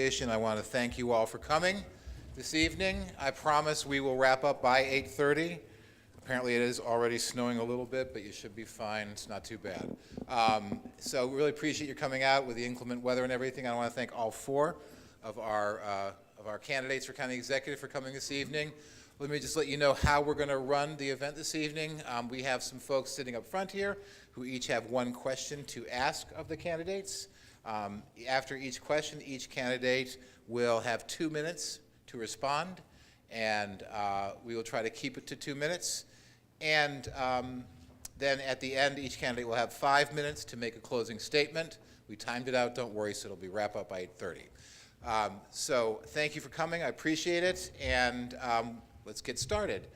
I want to thank you all for coming this evening. I promise we will wrap up by 8:30. Apparently it is already snowing a little bit, but you should be fine. It's not too bad. So really appreciate you coming out with the inclement weather and everything. I want to thank all four of our candidates for county executive for coming this evening. Let me just let you know how we're going to run the event this evening. We have some folks sitting up front here who each have one question to ask of the candidates. After each question, each candidate will have 2 minutes to respond, and we will try to keep it to 2 minutes. And then at the end, each candidate will have 5 minutes to make a closing statement. We timed it out, don't worry, so it'll be wrap up by 8:30. So thank you for coming, I appreciate it, and let's get started.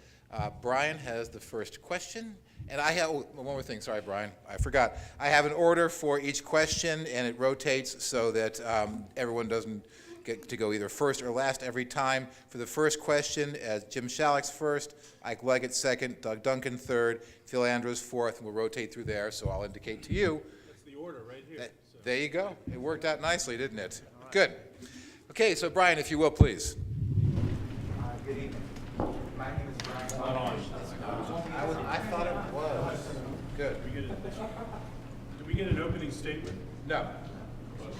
Brian has the first question. And I have, one more thing, sorry Brian, I forgot. I have an order for each question and it rotates so that everyone doesn't get to go either first or last every time. For the first question, Jim Shalleck's first, Ike Leggett second, Doug Duncan third, Phil Andrews fourth, and we'll rotate through there, so I'll indicate to you. That's the order right here. There you go. It worked out nicely, didn't it? Right. Good. Okay, so Brian, if you will, please. Good evening. My name is Brian. I thought it was. Good. Did we get an opening statement? No.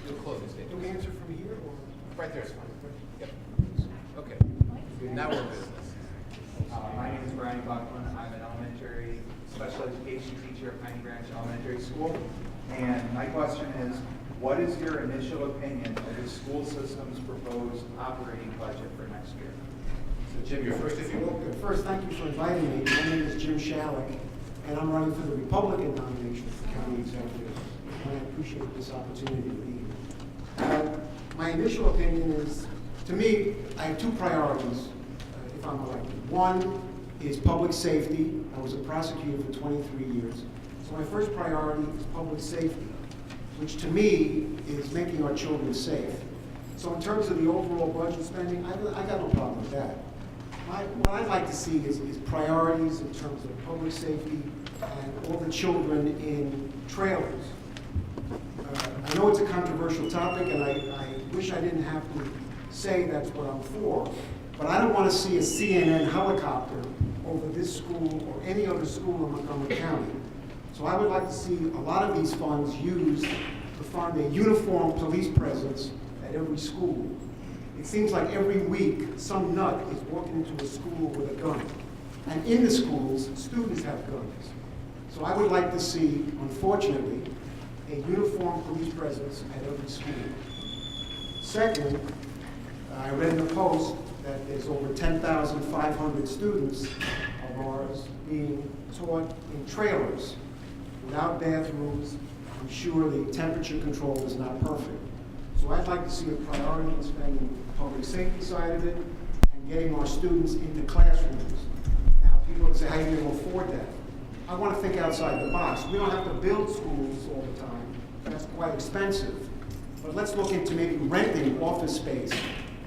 Do a closing statement. Do we answer from here or? Right there is fine. Yep. Okay. Now we're in business. My name is Brian Buckland. I'm an elementary special education teacher at Pine Branch Elementary School. And my question is, what is your initial opinion of the school system's proposed operating budget for next year? So Jim, you're first if you will. First, thank you for inviting me. My name is Jim Shalleck, and I'm running for the Republican nomination for county executive. And I appreciate this opportunity to be here. My initial opinion is, to me, I have two priorities if I'm elected. One is public safety. I was a prosecutor for 23 years. So my first priority is public safety, which to me is making our children safe. So in terms of the overall budget spending, I got no problem with that. What I'd like to see is priorities in terms of public safety and all the children in trailers. I know it's a controversial topic, and I wish I didn't have to say that's what I'm for, but I don't want to see a CNN helicopter over this school or any other school in Montgomery County. So I would like to see a lot of these funds used to fund a uniform police presence at every school. It seems like every week some nut is walking into a school with a gun. And in the schools, students have guns. So I would like to see, unfortunately, a uniform police presence at every school. Second, I read in the Post that there's over 10,500 students of ours being taught in trailers without bathrooms. I'm sure the temperature control is not perfect. So I'd like to see a priority in spending the public safety side of it and getting our students into classrooms. Now, people would say, how are you going to afford that? I want to think outside the box. We don't have to build schools all the time. That's quite expensive. But let's look into maybe renting office space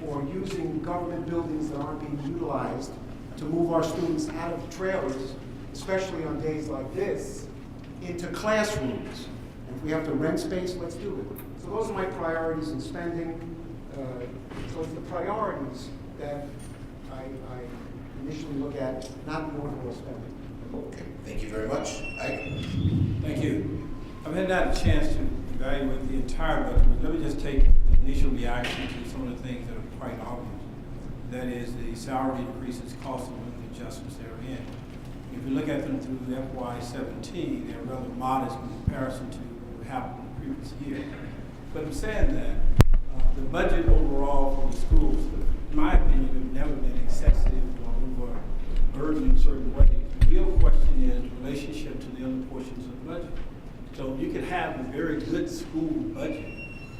or using government buildings that aren't being utilized to move our students out of the trailers, especially on days like this, into classrooms. And if we have to rent space, let's do it. So those are my priorities in spending. So it's the priorities that I initially look at, not the overall spending. Okay, thank you very much. Ike? Thank you. I've had not a chance to evaluate the entire budget, but let me just take the initial reaction to some of the things that are quite obvious. That is the salary increases, cost of living adjustments therein. If you look at them through FY17, they're rather modest in comparison to what happened in the previous year. But in saying that, the budget overall for the schools, in my opinion, have never been excessive or overburdened in certain ways. The real question is the relationship to the other portions of the budget. So you could have a very good school budget,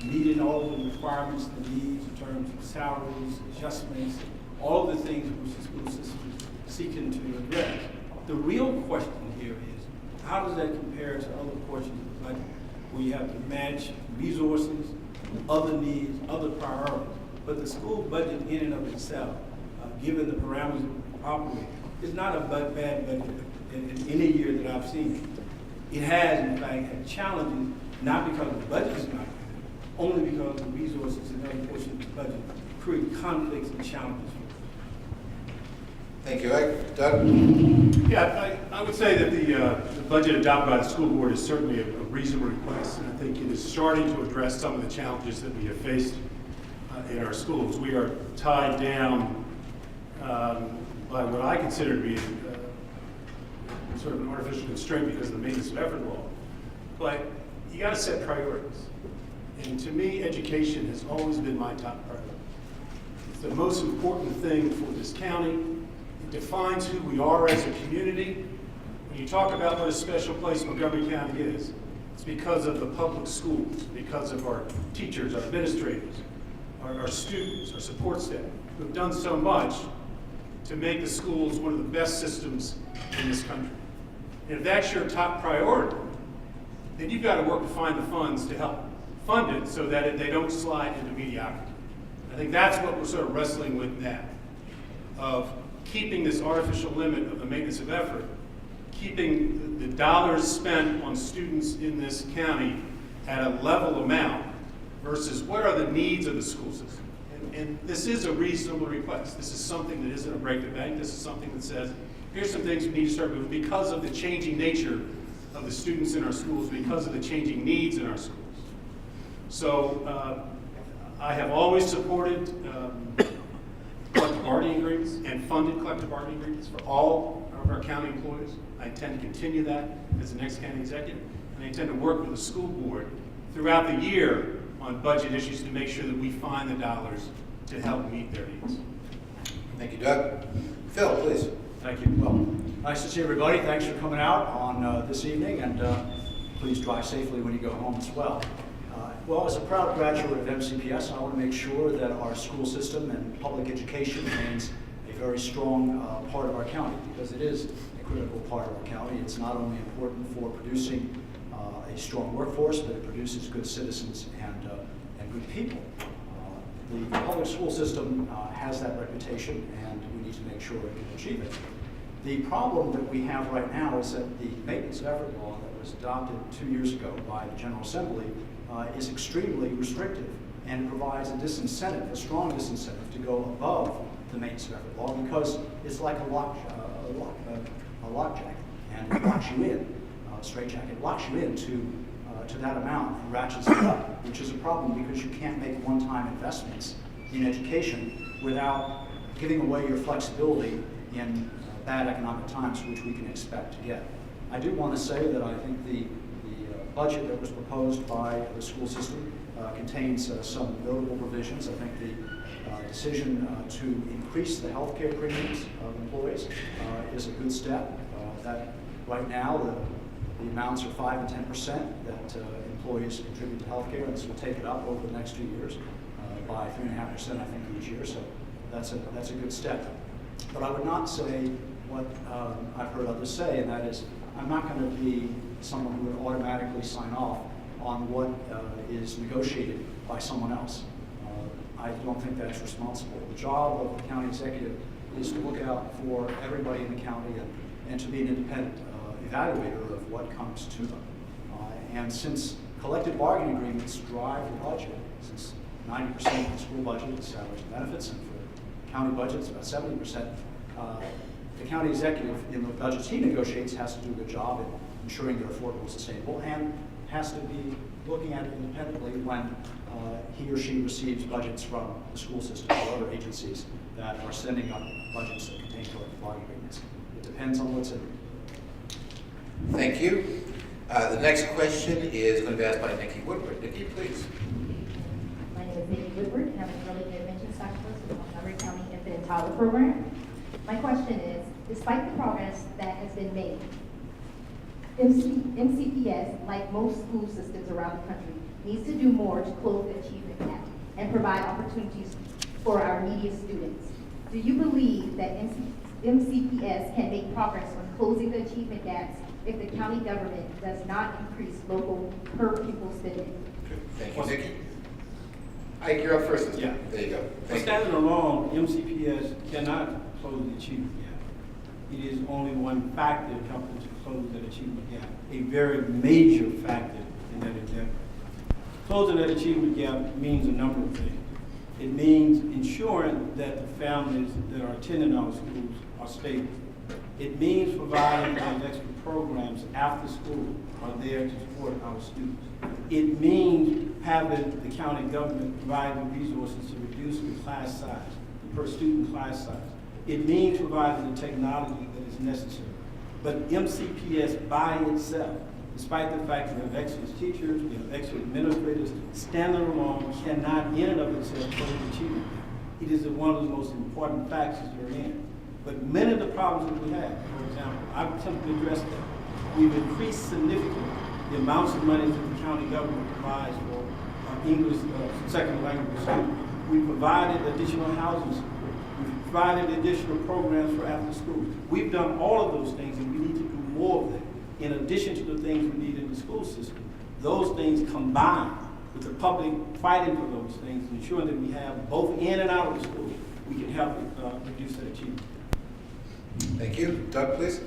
meeting all of the requirements and needs in terms of salaries, adjustments, all of the things which the school system is seeking to address. The real question here is, how does that compare to other portions of the budget, where you have to match resources, other needs, other priorities? But the school budget in and of itself, given the parameters we operate, is not a bad budget in any year that I've seen. It has, in fact, had challenges, not because the budget is not good, only because the resources in other portions of the budget create conflicts and challenges for us. Thank you. Doug? Yeah, I would say that the budget adopted by the school board is certainly a reasonable request, and I think it is starting to address some of the challenges that we have faced in our schools. We are tied down by what I consider to be sort of an artificial constraint because of the maintenance of effort law. But you got to set priorities. And to me, education has always been my top priority. It's the most important thing for this county. It defines who we are as a community. When you talk about what a special place Montgomery County is, it's because of the public schools, because of our teachers, our administrators, our students, our support staff, who have done so much to make the schools one of the best systems in this country. And if that's your top priority, then you've got to work to find the funds to help fund it so that they don't slide into mediocrity. I think that's what we're sort of wrestling with now, of keeping this artificial limit of the maintenance of effort, keeping the dollars spent on students in this county at a level amount versus what are the needs of the school system. And this is a reasonable request. This is something that isn't a break the bank. This is something that says, here's some things we need to start doing because of the changing nature of the students in our schools, because of the changing needs in our schools. So I have always supported collective bargaining agreements and funded collective bargaining agreements for all of our county employees. I intend to continue that as the next county executive, and I intend to work with the school board throughout the year on budget issues to make sure that we find the dollars to help meet their needs. Thank you, Doug. Phil, please. Thank you. Well, nice to see everybody. Thanks for coming out on this evening, and please drive safely when you go home as well. Well, as a proud graduate of MCPS, I want to make sure that our school system and public education remains a very strong part of our county, because it is a critical part of our county. It's not only important for producing a strong workforce, but it produces good citizens and good people. The public school system has that reputation, and we need to make sure it can achieve it. The problem that we have right now is that the maintenance of effort law that was adopted 2 years ago by the General Assembly is extremely restrictive and provides a disincentive, a strong disincentive to go above the maintenance of effort law, because it's like a lock jacket, and it locks you in, a straitjacket, locks you in to that amount and ratchets it up, which is a problem because you can't make one-time investments in education without giving away your flexibility in bad economic times, which we can expect to get. I do want to say that I think the budget that was proposed by the school system contains some notable provisions. I think the decision to increase the health care premiums of employees is a good step. That right now the amounts are 5 and 10% that employees contribute to health care, and this will take it up over the next 2 years by 3.5%, I think, each year. So that's a good step. But I would not say what I've heard others say, and that is, I'm not going to be someone who would automatically sign off on what is negotiated by someone else. I don't think that's responsible. The job of the county executive is to look out for everybody in the county and to be an independent evaluator of what comes to them. And since collective bargaining agreements drive the budget, since 90% of the school budget is salaries and benefits, and for county budgets about 70%, the county executive in the budgets he negotiates has to do a good job in ensuring they're affordable and sustainable, and has to be looking at it independently when he or she receives budgets from the school system or other agencies that are sending out budgets that contain collective bargaining agreements. It depends on what's in them. Thank you. The next question is going to be asked by Nikki Woodward. Nikki, please. My name is Nikki Woodward, and I'm an early intervention specialist with the Montgomery County Infant and Toddler Program. My question is, despite the progress that has been made, MCPS, like most school systems around the country, needs to do more to close the achievement gap and provide opportunities for our neediest students. Do you believe that MCPS can make progress on closing the achievement gaps if the county government does not increase local per pupil spending? Thank you, Nikki. Ike, you're up first this time. Yeah. There you go. But Thank you. standing alone, MCPS cannot close the achievement gap. It is only one factor helping to close that achievement gap, a very major factor in that endeavor. Closing that achievement gap means a number of things. It means ensuring that the families that are attending our schools are stable. It means providing those extra programs after school are there to support our students. It means having the county government providing resources to reduce the class size, the per student class size. It means providing the technology that is necessary. But MCPS by itself, despite the fact that we have excellent teachers, we have excellent administrators, standing alone cannot in and of itself close the achievement gap. It is one of the most important factors you're in. But many of the problems that we have, for example, I've attempted to address that. We've increased significantly the amounts of money that the county government provides for English second language students. We provided additional housing. We've provided additional programs for after school. We've done all of those things, and we need to do more of them. In addition to the things we need in the school system, those things combined with the public fighting for those things, and ensuring that we have both in and out of the school, we can help reduce that achievement. Thank you. Doug, please.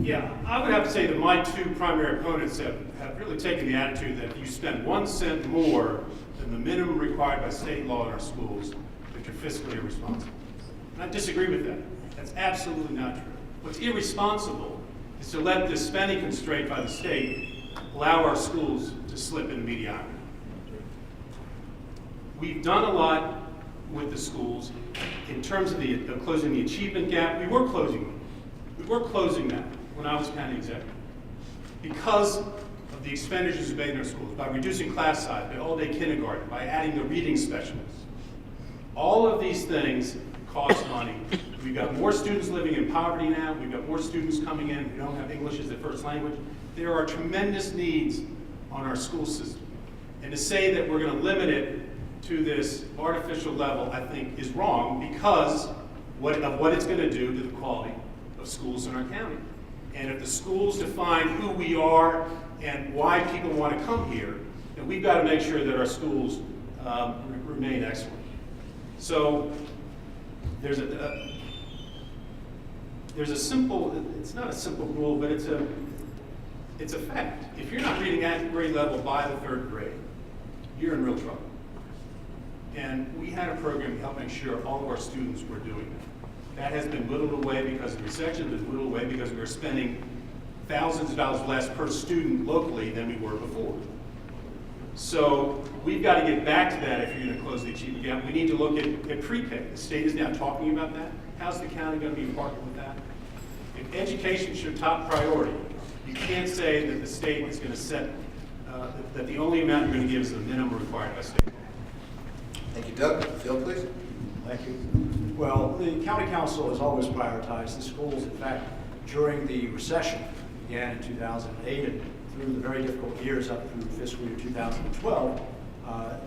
Yeah, I would have to say that my two primary opponents have really taken the attitude that if you spend 1 cent more than the minimum required by state law in our schools, that you're fiscally irresponsible. And I disagree with that. That's absolutely not true. What's irresponsible is to let this spending constraint by the state allow our schools to slip into mediocrity. We've done a lot with the schools in terms of closing the achievement gap. We were closing that when I was county executive because of the expenditures we made in our schools, by reducing class size, by all-day kindergarten, by adding the reading specialists. All of these things cost money. We've got more students living in poverty now. We've got more students coming in who don't have English as their first language. There are tremendous needs on our school system. And to say that we're going to limit it to this artificial level, I think, is wrong because of what it's going to do to the quality of schools in our county. And if the schools define who we are and why people want to come here, then we've got to make sure that our schools remain excellent. So there's a simple, it's not a simple rule, but it's a fact. If you're not reading at grade level by the 3rd grade, you're in real trouble. And we had a program to help make sure all of our students were doing that. That has been whittled away because of the recession, been whittled away because we were spending thousands of dollars less per student locally than we were before. So we've got to get back to that if you're going to close the achievement gap. We need to look at pre-K. The state is now talking about that. How's the county going to be a partner with that? If education is your top priority, you can't say that the state is going to set, that the only amount you're going to give is the minimum required by state law. Thank you, Doug. Phil, please. Thank you. Well, the county council has always prioritized the schools. In fact, during the recession, began in 2008 and through the very difficult years up through fiscal year 2012,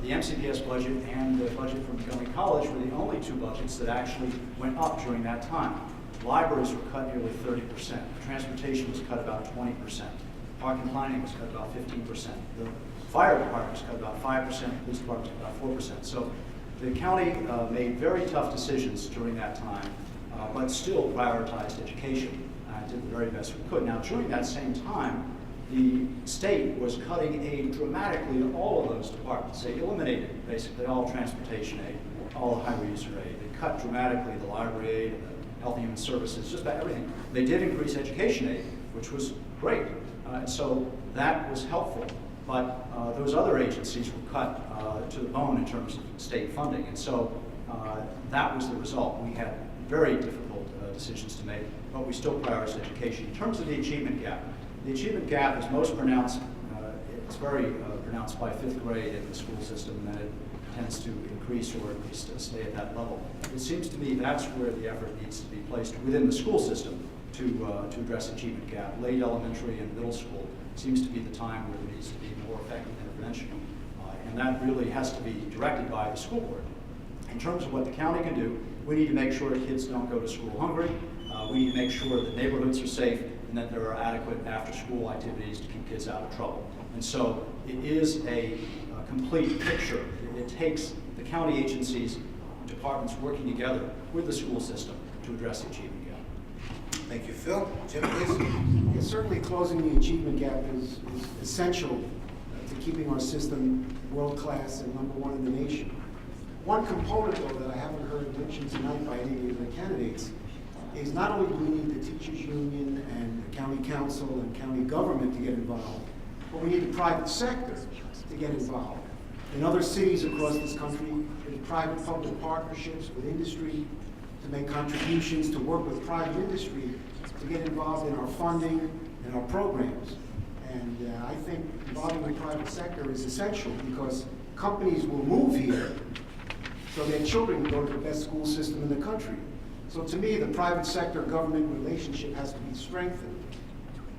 the MCPS budget and the budget from Montgomery College were the only two budgets that actually went up during that time. Libraries were cut nearly 30%. Transportation was cut about 20%. Park and planning was cut about 15%. The fire department was cut about 5%. The police department was cut about 4%. So the county made very tough decisions during that time, but still prioritized education and did the very best we could. Now, during that same time, the state was cutting aid dramatically to all of those departments. They eliminated basically all transportation aid, all the highway user aid. They cut dramatically the library aid, and the health and human services, just about everything. They did increase education aid, which was great. And so that was helpful. But those other agencies were cut to the bone in terms of state funding. And so that was the result. We had very difficult decisions to make, but we still prioritized education. In terms of the achievement gap, the achievement gap is most pronounced, it's very pronounced by 5th grade in the school system, and then it tends to increase or at least stay at that level. It seems to me that's where the effort needs to be placed within the school system to address achievement gap. Late elementary and middle school seems to be the time where there needs to be more effective intervention. And that really has to be directed by the school board. In terms of what the county can do, we need to make sure kids don't go to school hungry. We need to make sure that neighborhoods are safe and that there are adequate after-school activities to keep kids out of trouble. And so it is a complete picture. It takes the county agencies, departments working together with the school system to address the achievement gap. Thank you, Phil. Jim, please. Yeah, certainly closing the achievement gap is essential to keeping our system world-class and #1 in the nation. One component, though, that I haven't heard mentioned tonight by any of the candidates is not only do we need the teachers union and the county council and county government to get involved, but we need the private sector to get involved. In other cities across this country, there's private-public partnerships with industry to make contributions, to work with private industry to get involved in our funding and our programs. And I think involving the private sector is essential because companies will move here so their children can go to the best school system in the country. So to me, the private sector-government relationship has to be strengthened.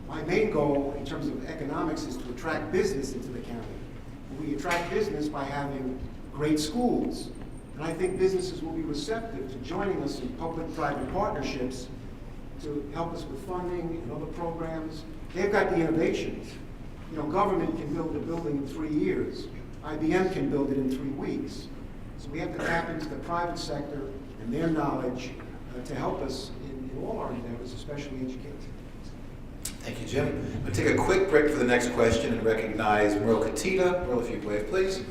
My main goal in terms of economics is to attract business into the county. We attract business by having great schools. And I think businesses will be receptive to joining us in public-private partnerships to help us with funding and other programs. They've got the innovations. You know, government can build a building in 3 years. IBM can build it in 3 weeks. So we have to tap into the private sector and their knowledge to help us in all our endeavors, especially education. Thank you, Jim. I'm going to take a quick break for the next question and recognize Merle Katita. Merle, if you'd wave, please.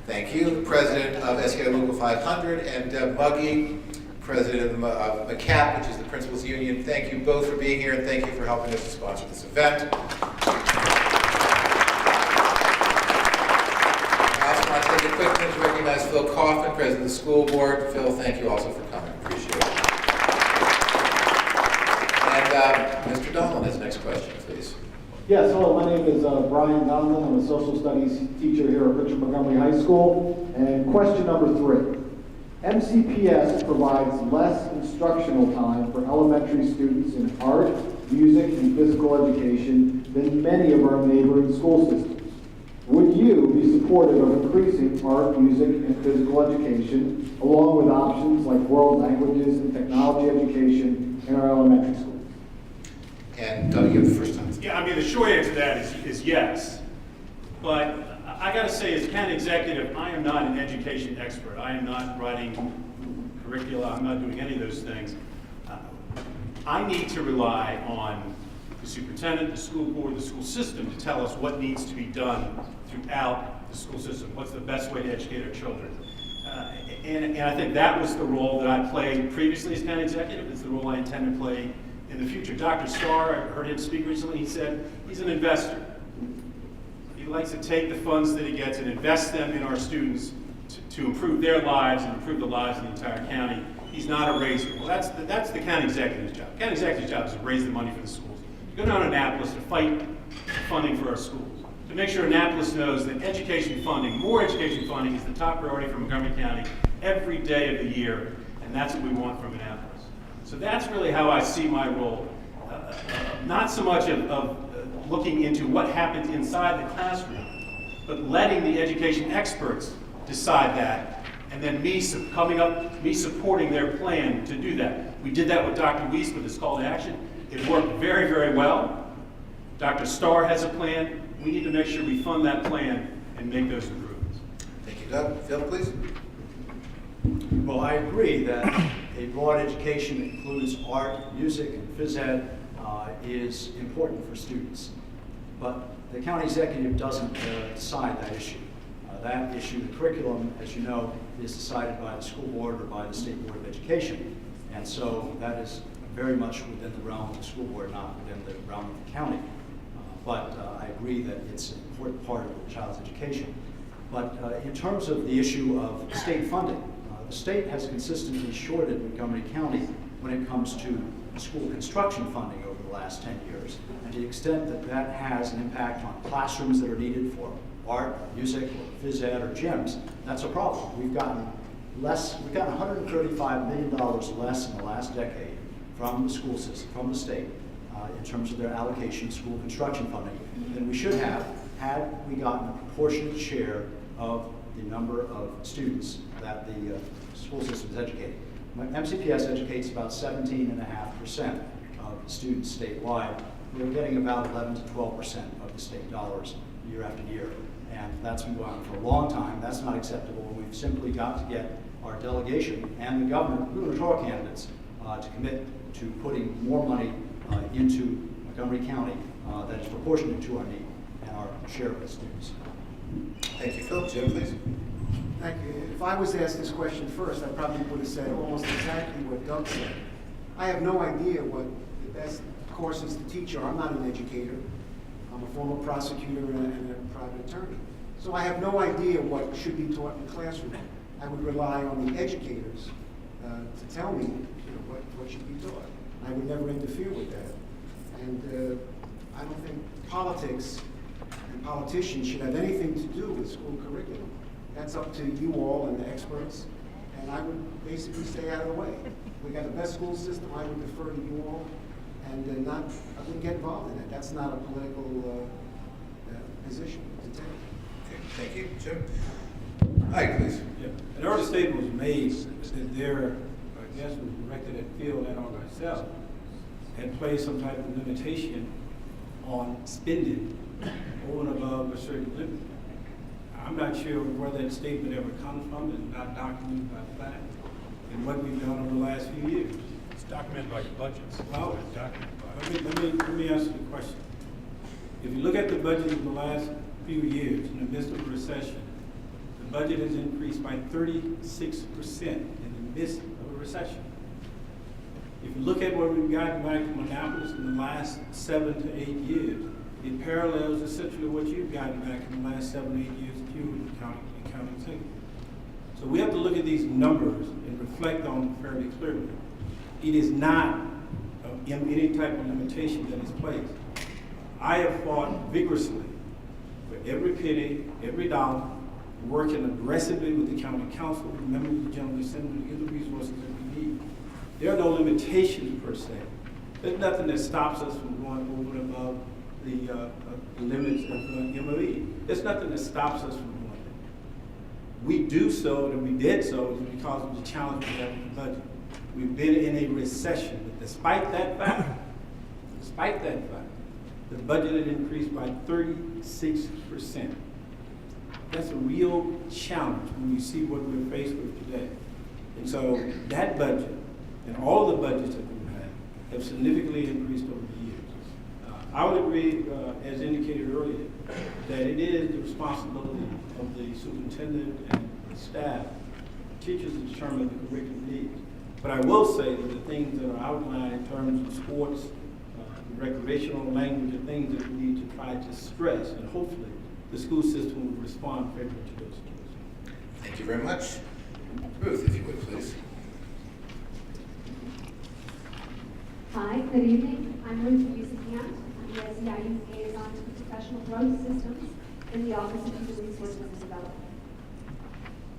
Thank you. The president of SEIU Local 500, and Deb Muggy, president of MCAAP, which is the Principals Union. Thank you both for being here, and thank you for helping us to sponsor this event. I also want to take a quick minute to recognize Phil Kaufman, president of the school board. Phil, thank you also for coming. Appreciate it. And Mr. Donlin has the next question, please. Yes, hello, my name is Brian Donlin. I'm a social studies teacher here at Richard Montgomery High School. And question number 3. MCPS provides less instructional time for elementary students in art, music, and physical education than many of our neighboring school systems. Would you be supportive of increasing art, music, and physical education, along with options like world languages and technology education in our elementary schools? And Doug, you have the first time. Yeah, I mean, the short answer to that is yes. But I got to say, as county executive, I am not an education expert. I am not writing curricula. I'm not doing any of those things. I need to rely on the superintendent, the school board, the school system to tell us what needs to be done throughout the school system. What's the best way to educate our children? And I think that was the role that I played previously as county executive. It's the role I intend to play in the future. Dr. Starr, I heard him speak recently. He said he's an investor. He likes to take the funds that he gets and invest them in our students to improve their lives and improve the lives of the entire county. He's not a raiser. Well, that's the county executive's job. County executive's job is to raise the money for the schools. To go down to Annapolis to fight funding for our schools. To make sure Annapolis knows that education funding, more education funding, is the top priority for Montgomery County every day of the year, and that's what we want from Annapolis. So that's really how I see my role. Not so much of looking into what happens inside the classroom, but letting the education experts decide that, and then me supporting their plan to do that. We did that with Dr. Weiss with his call to action. It worked very, very well. Dr. Starr has a plan. We need to make sure we fund that plan and make those improvements. Thank you, Doug. Phil, please. Well, I agree that a broad education that includes art, music, and phys ed is important for students. But the county executive doesn't decide that issue. That issue, the curriculum, as you know, is decided by the school board or by the State Board of Education. And so that is very much within the realm of the school board, not within the realm of the county. But I agree that it's an important part of the child's education. But in terms of the issue of state funding, the state has consistently shorted Montgomery County when it comes to school construction funding over the last 10 years. And to the extent that that has an impact on classrooms that are needed for art, music, or phys ed, or gyms, that's a problem. We've gotten $135 million less in the last decade from the school system, from the state, in terms of their allocation of school construction funding than we should have had we gotten a proportionate share of the number of students that the school system is educating. MCPS educates about 17.5% of students statewide. We're getting about 11 to 12% of the state dollars year after year. And that's been going on for a long time. That's not acceptable. We've simply got to get our delegation and the gubernatorial candidates to commit to putting more money into Montgomery County that is proportionate to our need. and our share of the students. Thank you, Phil. Jim, please. Thank you. If I was asked this question first, I probably would have said almost exactly what Doug said. I have no idea what the best courses to teach are. I'm not an educator. I'm a former prosecutor and a private attorney. So I have no idea what should be taught in the classroom. I would rely on the educators to tell me what should be taught. I would never interfere with that. And I don't think politics and politicians should have anything to do with school curriculum. That's up to you all and the experts, and I would basically stay out of the way. We got the best school system, I would defer to you all, and I wouldn't get involved in it. That's not a political position to take. Okay, thank you. Jim? Ike, please. Yeah. An earlier statement was made that there, I guess, was directed at Phil and on myself, and placed some type of limitation on spending over and above a certain limit. I'm not sure where that statement ever comes from. It's not documented by fact and what we've done over the last few years. It's documented by budgets. Well, It's documented by let me answer the question. If you look at the budget in the last few years, in the midst of a recession, the budget has increased by 36% in the midst of a recession. If you look at what we've gotten back from Annapolis in the last 7 to 8 years, it parallels essentially what you've gotten back in the last 7 to 8 years if you were counting single. So we have to look at these numbers and reflect on them fairly clearly. It is not any type of limitation that is placed. I have fought vigorously for every penny, every dollar, working aggressively with the county council, members of the General Assembly to get the resources that we need. There are no limitations per se. There's nothing that stops us from going over and above the limits of the MOE. There's nothing that stops us from doing that. We do so, and we did so, because of the challenge we have with the budget. We've been in a recession, but despite that fact, the budget had increased by 36%. That's a real challenge when you see what we're faced with today. And so that budget and all the budgets that we've had have significantly increased over the years. I would agree, as indicated earlier, that it is the responsibility of the superintendent and the staff, teachers to determine the curriculum needs. But I will say that the things that are outlined in terms of sports, recreational language, and things that we need to try to stress, and hopefully the school system will respond favorably to those skills. Thank you very much. Ruth, if you would, please. Hi, good evening. I'm Ruth Busican. I'm the SEIU liaison to professional growth systems in the Office of Human Resources and Development.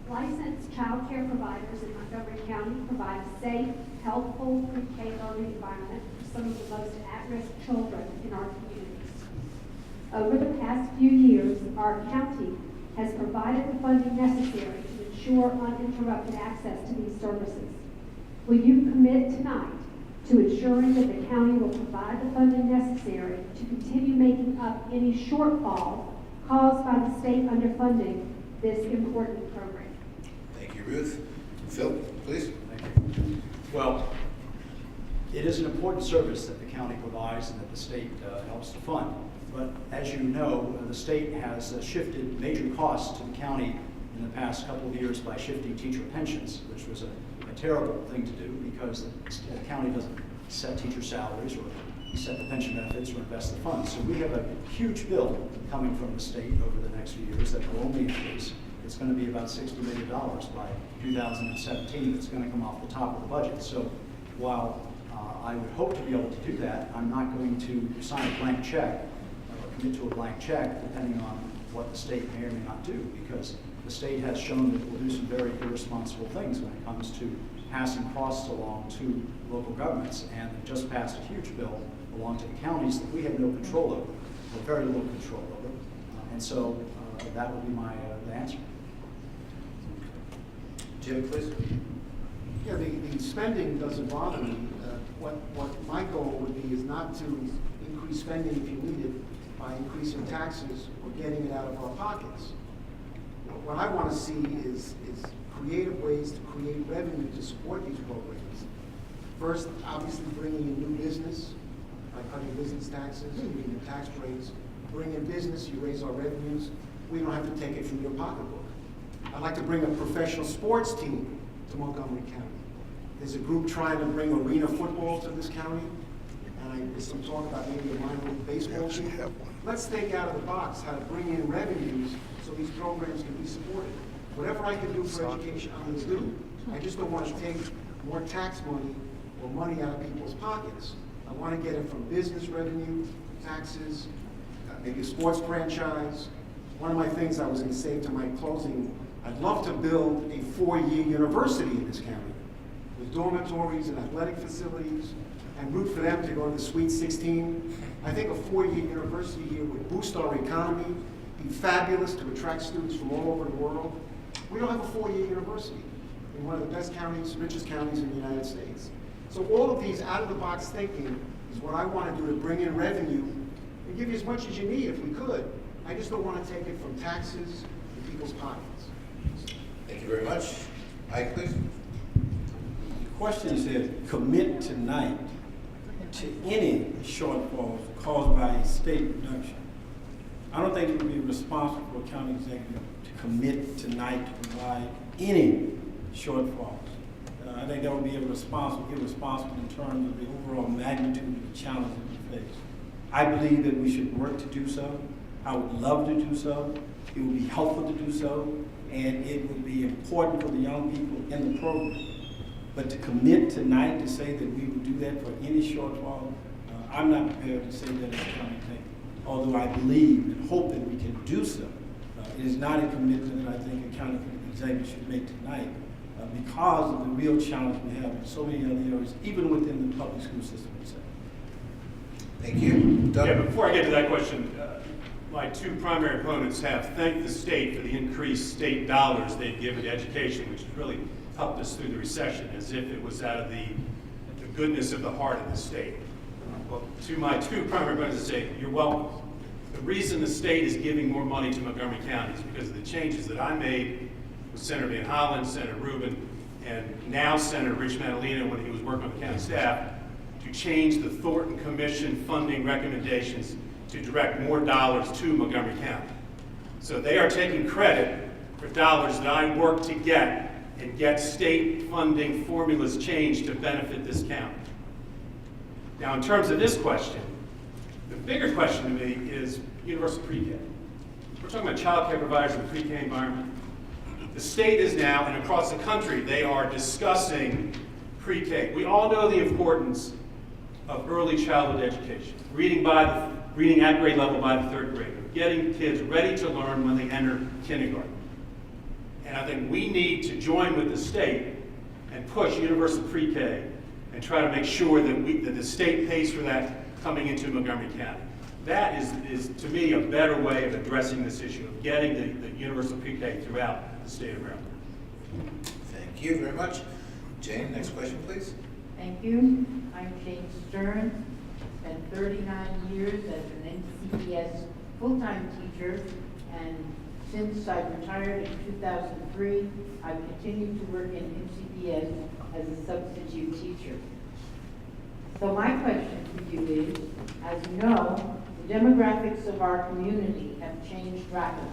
Licensed child care providers in Montgomery County provide a safe, healthful pre-K learning environment for some of the most at-risk children in our communities. Over the past few years, our county has provided the funding necessary to ensure uninterrupted access to these services. Will you commit tonight to ensuring that the county will provide the funding necessary to continue making up any shortfall caused by the state underfunding this important program? Thank you, Ruth. Phil, please. Thank you. Well, it is an important service that the county provides and that the state helps to fund. But as you know, the state has shifted major costs to the county in the past couple of years by shifting teacher pensions, which was a terrible thing to do because the county doesn't set teacher salaries or set the pension benefits or invest the funds. So we have a huge bill coming from the state over the next few years that will only increase. It's going to be about $60 million by 2017. It's going to come off the top of the budget. So while I would hope to be able to do that, I'm not going to sign a blank check or commit to a blank check depending on what the state may or may not do, because the state has shown that it will do some very irresponsible things when it comes to passing costs along to local governments, and it just passed a huge bill along to the counties that we have no control over, or very little control over. And so that would be my the answer. Jim, please. Yeah, the spending doesn't bother me. What my goal would be is not to increase spending if you need it by increasing taxes or getting it out of our pockets. What I want to see is creative ways to create revenue to support these programs. First, obviously bringing in new business by cutting business taxes, giving them tax breaks, bring in business, you raise our revenues. We don't have to take it from your pocketbook. I'd like to bring a professional sports team to Montgomery County. There's a group trying to bring arena football to this county, and there's some talk about maybe a minor league baseball team. Let's think out of the box how to bring in revenues so these programs can be supported. Whatever I can do for education, I'm going to do. I just don't want to take more tax money or money out of people's pockets. I want to get it from business revenue, taxes, maybe a sports franchise. One of my things I was going to say to my closing, I'd love to build a 4-year university in this county with dormitories and athletic facilities, and root for them to go to the Sweet 16. I think a 4-year university here would boost our economy, be fabulous to attract students from all over the world. We don't have a 4-year university in one of the best counties, richest counties in the United States. So all of these out-of-the-box thinking is what I want to do to bring in revenue and give you as much as you need if we could. I just don't want to take it from taxes and people's pockets. Thank you very much. Mike, please. The question said, commit tonight to any shortfalls caused by a state reduction. I don't think it would be responsible for a county executive to commit tonight to provide any shortfalls. I think that would be irresponsible in terms of the overall magnitude of the challenge that we face. I believe that we should work to do so. I would love to do so. It would be helpful to do so, and it would be important for the young people in the program. But to commit tonight to say that we would do that for any shortfall, I'm not prepared to say that as a county thing. Although I believe and hope that we can do so, it is not a commitment that I think a county executive should make tonight because of the real challenge we have in so many other areas, even within the public school system itself. Thank you. Doug? Yeah, before I get to that question, my two primary opponents have thanked the state for the increased state dollars they've given to education, which has really helped us through the recession, as if it was out of the goodness of the heart of the state. Well, to my two primary opponents, I say, you're welcome. The reason the state is giving more money to Montgomery County is because of the changes that I made with Senator Van Hollen, Senator Rubin, and now Senator Rich Madalena when he was working on the county staff, to change the Thornton Commission funding recommendations to direct more dollars to Montgomery County. So they are taking credit for dollars that I worked to get and get state funding formulas changed to benefit this county. Now, in terms of this question, the bigger question to me is universal pre-K. We're talking about child care providers in the pre-K environment. The state is now, and across the country, they are discussing pre-K. We all know the importance of early childhood education, reading at grade level by the 3rd grade, getting kids ready to learn when they enter kindergarten. And I think we need to join with the state and push universal pre-K and try to make sure that the state pays for that coming into Montgomery County. That is to me, a better way of addressing this issue of getting the universal pre-K throughout the state of Maryland. Thank you very much. Jane, next question, please. Thank you. I'm Jane Stern. Spent 39 years as an MCEA full-time teacher, and since I retired in 2003, I've continued to work in MCEA as a substitute teacher. So my question to you is, as you know, the demographics of our community have changed rapidly.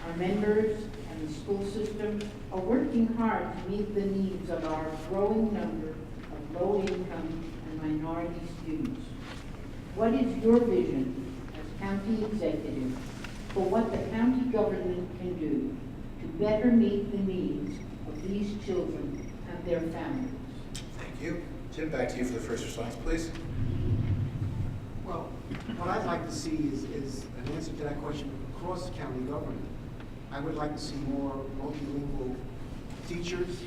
Our members and the school system are working hard to meet the needs of our growing number of low-income and minority students. What is your vision as county executive for what the county government can do to better meet the needs of these children and their families? Thank you. Jim, back to you for the first response, please. Well, what I'd like to see is an answer to that question across the county government. I would like to see more multilingual teachers.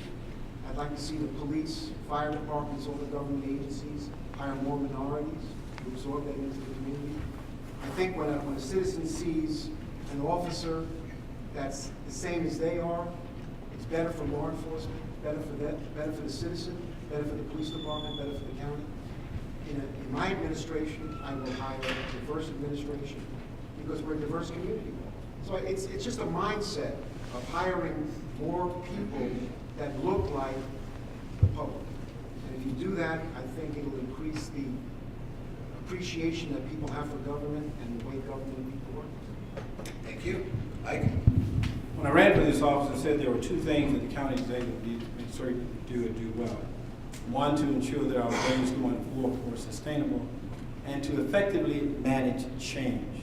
I'd like to see the police, fire departments, all the government agencies hire more minorities to absorb that into the community. I think when a citizen sees an officer that's the same as they are, it's better for law enforcement, better for them, better for the citizen, better for the police department, better for the county. In my administration, I will hire a diverse administration because we're a diverse community. So it's just a mindset of hiring more people that look like the public. And if you do that, I think it'll increase the appreciation that people have for government and the way government people work. Thank you. Mike? When I ran for this office, I said there were two things that the county executive needs to make certain to do and do well. One, to ensure that our ways going forward are sustainable, and to effectively manage change.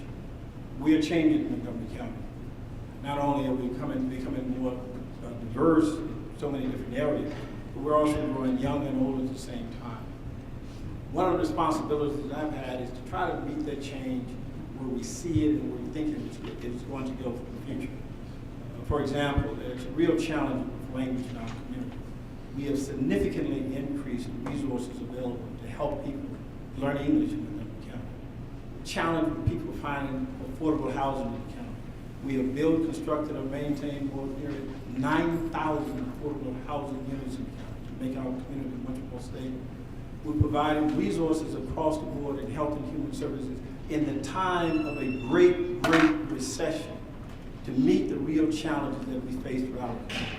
We are changing Montgomery County. Not only are we becoming more diverse in so many different areas, but we're also growing young and old at the same time. One of the responsibilities that I've had is to try to meet that change where we see it and where we think it is going to go for the future. For example, there's a real challenge with language in our community. We have significantly increased the resources available to help people learn English in Montgomery County. The challenge with people finding affordable housing in the county. We have built, constructed, and maintained more than 9,000 affordable housing units in the county to make our community much more stable. We're providing resources across the board in health and human services in the time of a great recession to meet the real challenges that we face throughout the country.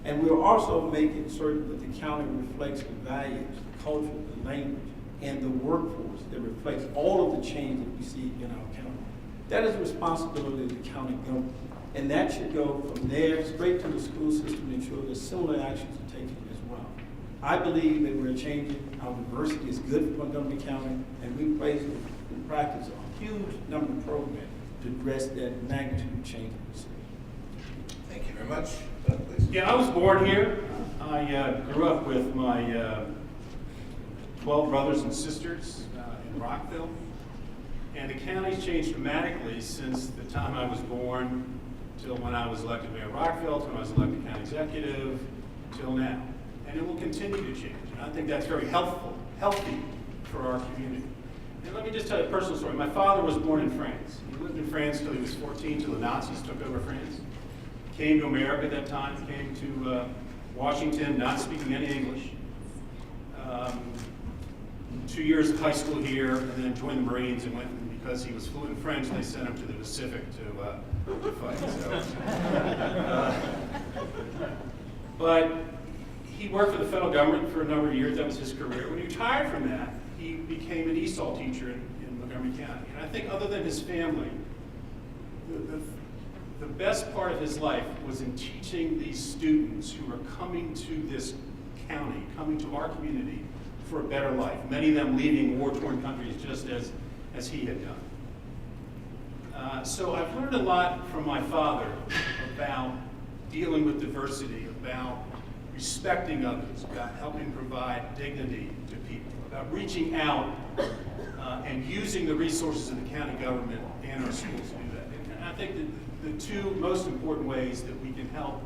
And we're also making certain that the county reflects the values, the culture, the language, and the workforce that reflects all of the change that we see in our county. That is the responsibility of the county government. And that should go from there straight to the school system to ensure that similar actions are taken as well. I believe that we're changing. Our diversity is good for Montgomery County, and we place in practice a huge number of programs to address that magnitude of change that we see. Thank you very much. Doug, please. Yeah, I was born here. I grew up with my 12 brothers and sisters in Rockville. And the county's changed dramatically since the time I was born till when I was elected mayor of Rockville, till when I was elected county executive, till now. And it will continue to change. And I think that's very healthy for our community. And let me just tell you a personal story. My father was born in France. He lived in France till he was 14, till the Nazis took over France. Came to America at that time, came to Washington, not speaking any English. 2 years of high school here, and then joined the Marines and went, because he was fluent in French, they sent him to the Pacific to fight. So, but he worked for the federal government for a number of years. That was his career. When he retired from that, he became an ESOL teacher in Montgomery County. And I think other than his family, the best part of his life was in teaching these students who are coming to this county, coming to our community for a better life. Many of them leaving war-torn countries just as he had done. So I've learned a lot from my father about dealing with diversity, about respecting others, about helping provide dignity to people, about reaching out and using the resources of the county government and our schools to do that. And I think that the two most important ways that we can help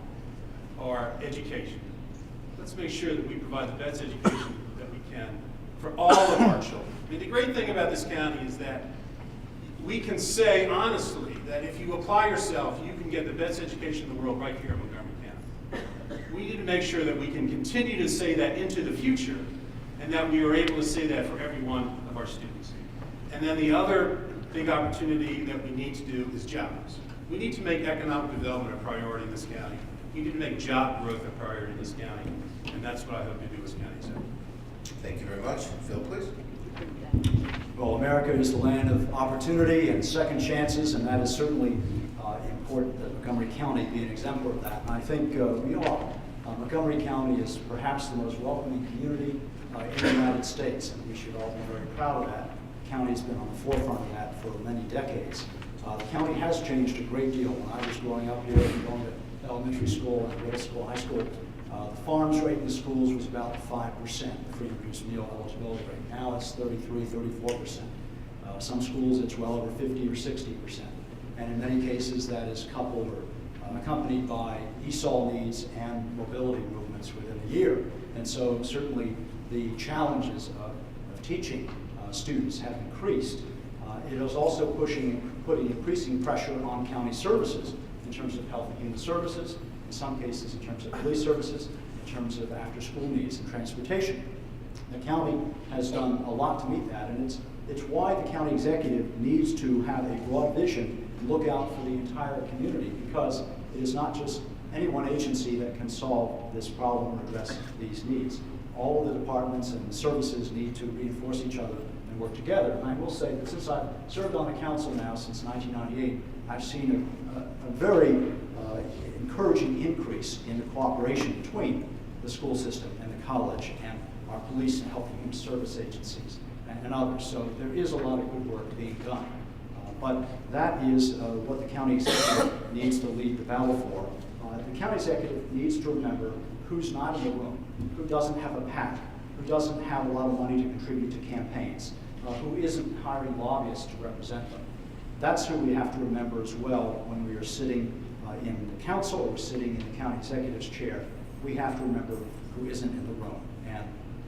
are education. Let's make sure that we provide the best education that we can for all of our children. I mean, the great thing about this county is that we can say honestly that if you apply yourself, you can get the best education in the world right here in Montgomery County. We need to make sure that we can continue to say that into the future, and that we are able to say that for every one of our students. And then the other big opportunity that we need to do is jobs. We need to make economic development a priority in this county. We need to make job growth a priority in this county, and that's what I hope to do as county executive. Thank you very much. Phil, please. Well, America is the land of opportunity and second chances, and that is certainly important that Montgomery County be an exemplar of that. And I think we are. Montgomery County is perhaps the most welcoming community in the United States, and we should all be very proud of that. The county's been on the forefront of that for many decades. The county has changed a great deal. When I was growing up here and going to elementary school and middle school, high school, the farms rate in the schools was about 5%, the free and reduced meal eligibility rate. Now it's 33, 34%. Some schools it's well over 50 or 60%. And in many cases that is coupled or accompanied by ESOL needs and mobility movements within a year. And so certainly the challenges of teaching students have increased. It is also putting increasing pressure on county services in terms of health and human services, in some cases in terms of police services, in terms of after-school needs and transportation. The county has done a lot to meet that, and it's why the county executive needs to have a broad vision and look out for the entire community, because it is not just any one agency that can solve this problem or address these needs. All of the departments and the services need to reinforce each other and work together. And I will say that since I've served on the council now since 1998, I've seen a very encouraging increase in the cooperation between the school system and the college and our police and health and human service agencies and others. So there is a lot of good work being done. But that is what the county executive needs to lead the battle for. The county executive needs to remember who's not in the room, who doesn't have a PAC, who doesn't have a lot of money to contribute to campaigns, who isn't hiring lobbyists to represent them. That's who we have to remember as well when we are sitting in the council or sitting in the county executive's chair. We have to remember who isn't in the room. And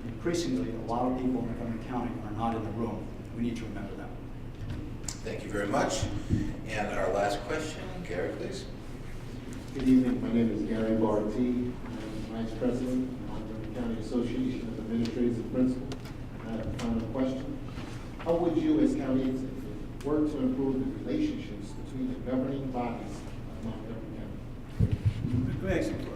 increasingly, a lot of people in Montgomery County are not in the room. We need to remember them. Thank you very much. And our last question, Gary, please. Good evening. My name is Gary Barty. I'm Vice President of the Montgomery County Association of Administrators and Principals. I have a final question. How would you, as county executive, work to improve the relationships between the governing bodies of Montgomery County? Go ahead.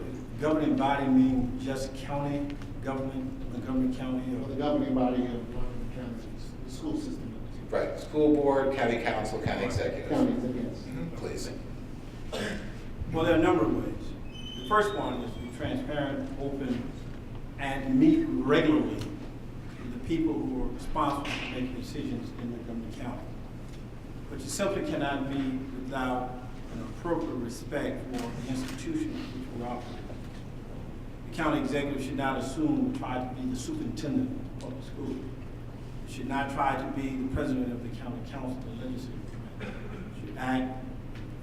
Governing body mean just county government, Montgomery County? Or the governing body of Montgomery County, the school system. Right, school board, county council, county executive. County executive, yes. Please. Well, there are a number of ways. The first one is to be transparent, open, and meet regularly with the people who are responsible for making decisions in Montgomery County. But you simply cannot be without an appropriate respect for the institution in which we operate. The county executive should not assume to try to be the superintendent of the school. Should not try to be the president of the county council or legislative committee. Should act,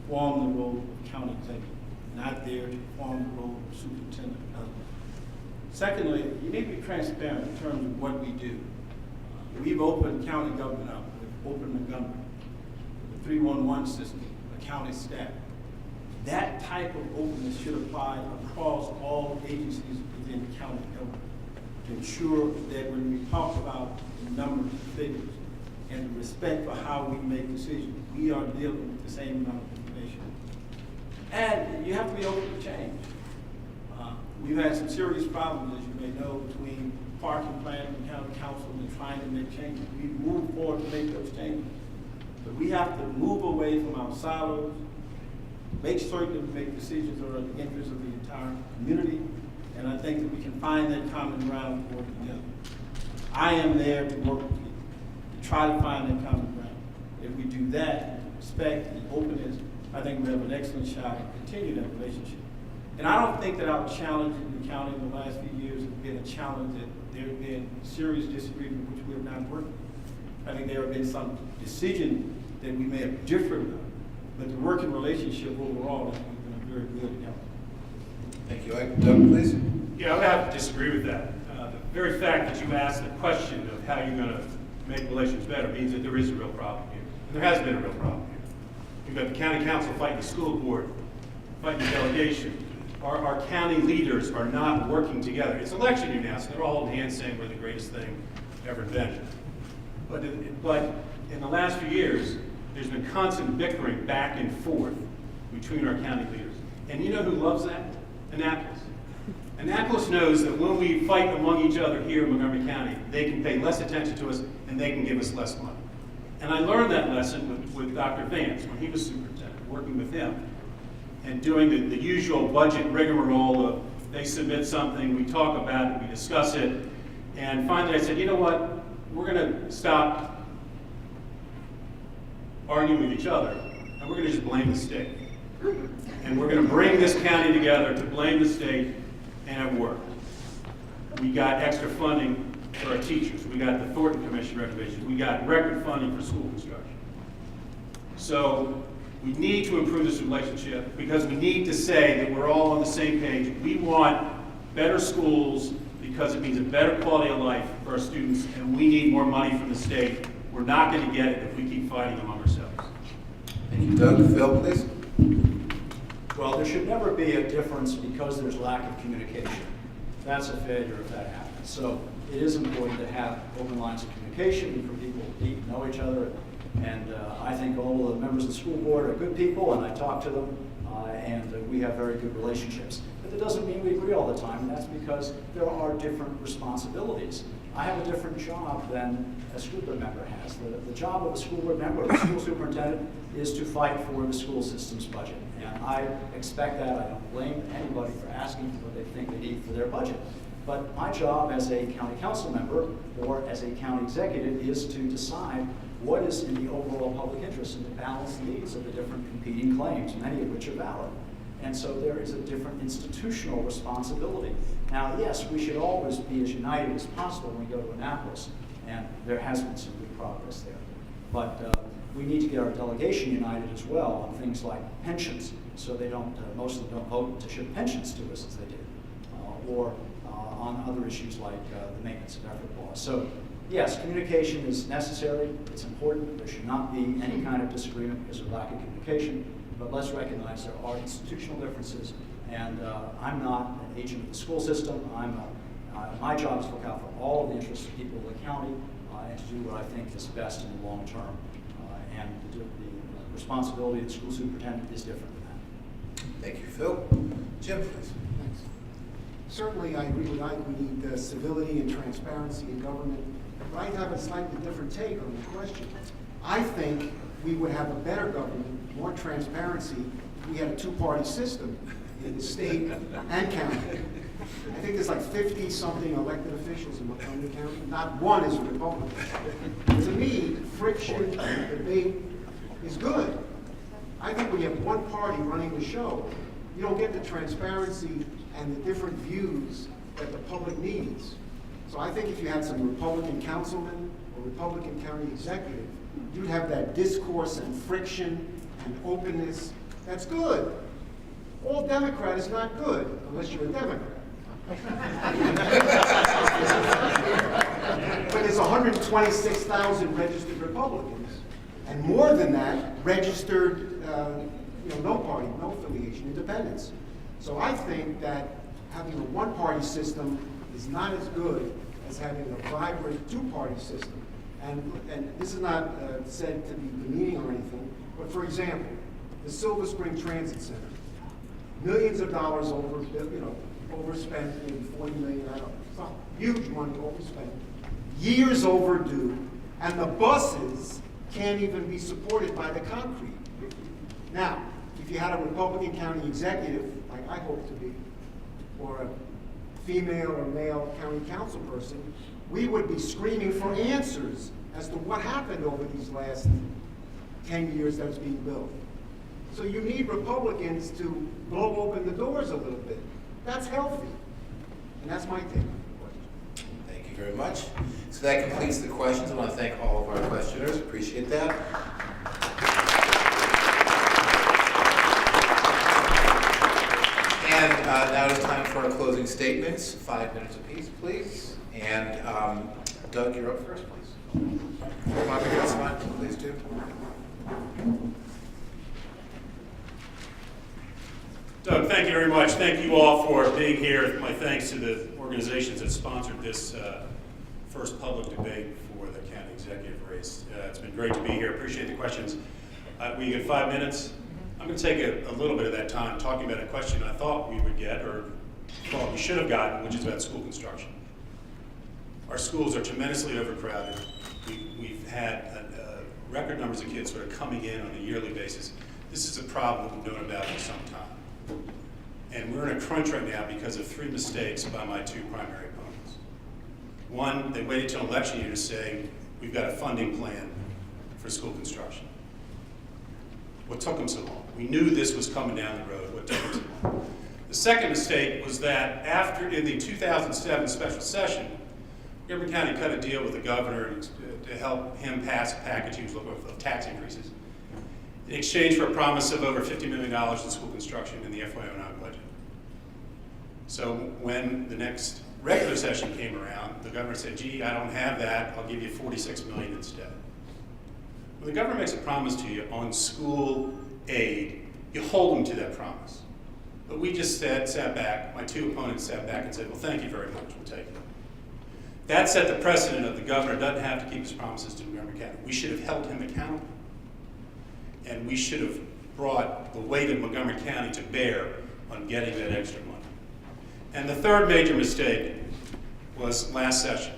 perform the role of county executive, not there to perform the role of superintendent. Secondly, you need to be transparent in terms of what we do. We've opened county government up. We've opened Montgomery, the 311 system, the county staff. That type of openness should apply across all agencies within county government to ensure that when we talk about the numbers and figures and the respect for how we make decisions, we are dealing with the same amount of information. And you have to be open to change. We've had some serious problems, as you may know, between parking plan and county council and trying to make changes. We've moved forward to make those changes. But we have to move away from our silos, make certain that we make decisions that are in the interest of the entire community, and I think that we can find that common ground to work together. I am there to work with you, to try to find that common ground. If we do that, respect and openness, I think we have an excellent shot at continuing that relationship. And I don't think that our challenge in the county in the last few years has been a challenge that there have been serious disagreement which we have not worked with. I think there have been some decisions that we may have differed on, but the working relationship overall has been very good and healthy. Thank you. Doug, please. Yeah, I would have to disagree with that. The very fact that you asked the question of how you're going to make relations better means that there is a real problem here. And there has been a real problem here. You've got the county council fighting the school board, fighting the delegation. Our county leaders are not working together. It's election year now, so they're all holding hands saying we're the greatest thing ever invented. But in the last few years, there's been constant bickering back and forth between our county leaders. And you know who loves that? Annapolis. Annapolis knows that when we fight among each other here in Montgomery County, they can pay less attention to us and they can give us less money. And I learned that lesson with Dr. Vance when he was superintendent, working with him and doing the usual budget rigmarole of they submit something, we talk about it, we discuss it, and finally I said, you know what, we're going to stop arguing with each other, and we're going to just blame the state. And we're going to bring this county together to blame the state, and it worked. We got extra funding for our teachers. We got the Thornton Commission renovation. We got record funding for school construction. So we need to improve this relationship because we need to say that we're all on the same page. We want better schools because it means a better quality of life for our students, and we need more money from the state. We're not going to get it if we keep fighting among ourselves. Thank you, Doug. Phil, please. Well, there should never be a difference because there's lack of communication. That's a failure if that happens. So it is important to have open lines of communication for people to meet and know each other. And I think all of the members of the school board are good people, and I talk to them, and we have very good relationships. But that doesn't mean we agree all the time, and that's because there are different responsibilities. I have a different job than a school board member has. The job of a school board member, or a school superintendent, is to fight for the school system's budget. And I expect that. I don't blame anybody for asking for what they think they need for their budget. But my job as a county council member or as a county executive is to decide what is in the overall public interest and to balance the needs of the different competing claims, many of which are valid. And so there is a different institutional responsibility. Now, yes, we should always be as united as possible when we go to Annapolis, and there has been some good progress there. But we need to get our delegation united as well on things like pensions, so they don't, most of them don't vote to ship pensions to us as they did, or on other issues like the maintenance of effort law. So, yes, communication is necessary, it's important, there should not be any kind of disagreement because of lack of communication, but let's recognize there are institutional differences, and I'm not an agent of the school system. My job is to look out for all of the interests of people of the county and to do what I think is best in the long term. And the responsibility of the school superintendent is different than that. Thank you, Phil. Jim, please. Thanks. Certainly, I agree with Ike. We need civility and transparency in government. But I have a slightly different take on the question. I think we would have a better government, more transparency, if we had a two-party system in the state and county. I think there's like 50-something elected officials in Montgomery County. Not one is a Republican. To me, friction and debate is good. I think when you have one party running the show, you don't get the transparency and the different views that the public needs. So I think if you had some Republican councilman or Republican county executive, you'd have that discourse and friction and openness. That's good. All Democrat is not good unless you're a Democrat. But there's 126,000 registered Republicans, and more than that, registered, no party, no affiliation, independents. So I think that having a one-party system is not as good as having a vibrant two-party system. And this is not said to be demeaning or anything, but for example, the Silver Spring Transit Center, millions of dollars overspent, maybe 40 million, I don't know, some huge money overspent, years overdue, and the buses can't even be supported by the concrete. Now, if you had a Republican county executive, like I hope to be, or a female or male county council person, we would be screaming for answers as to what happened over these last 10 years that it's being built. So you need Republicans to blow open the doors a little bit. That's healthy. And that's my take on the question. Thank you very much. So that completes the questions. I want to thank all of our questioners. Appreciate that. And now it's time for our closing statements. 5 minutes apiece, please. And Doug, you're up first, please. Want to get some, please do. Doug, thank you very much. Thank you all for being here. My thanks to the organizations that sponsored this first public debate for the county executive race. It's been great to be here. Appreciate the questions. We get 5 minutes. I'm going to take a little bit of that time talking about a question I thought we would get, or thought we should have gotten, which is about school construction. Our schools are tremendously overcrowded. We've had record numbers of kids sort of coming in on a yearly basis. This is a problem we've known about for some time. And we're in a crunch right now because of 3 mistakes by my 2 primary opponents. One, they waited till election year to say, we've got a funding plan for school construction. What took them so long? We knew this was coming down the road. What took them so long? The second mistake was that after, in the 2007 special session, Montgomery County cut a deal with the governor to help him pass a package he was looking for of tax increases in exchange for a promise of over $50 million in school construction in the FY09 budget. So when the next regular session came around, the governor said, gee, I don't have that, I'll give you $46 million instead. When the governor makes a promise to you on school aid, you hold them to that promise. But we just sat back, my 2 opponents sat back and said, well, thank you very much, we'll take it. That set the precedent of the governor doesn't have to keep his promises to Montgomery County. We should have held him accountable. And we should have brought the weight of Montgomery County to bear on getting that extra money. And the third major mistake was last session.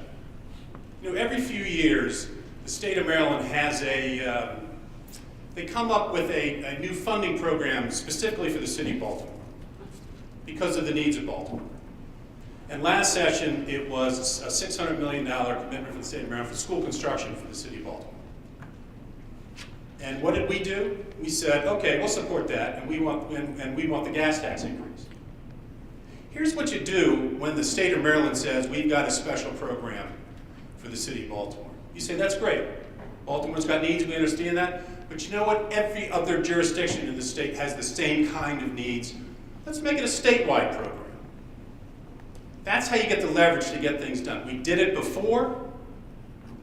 You know, every few years, the state of Maryland has they come up with a new funding program specifically for the city of Baltimore because of the needs of Baltimore. And last session, it was a $600 million commitment from the state of Maryland for school construction for the city of Baltimore. And what did we do? We said, okay, we'll support that, and we want the gas tax increase. Here's what you do when the state of Maryland says, we've got a special program for the city of Baltimore. You say, that's great. Baltimore's got needs, we understand that. But you know what? Every other jurisdiction in the state has the same kind of needs. Let's make it a statewide program. That's how you get the leverage to get things done. We did it before.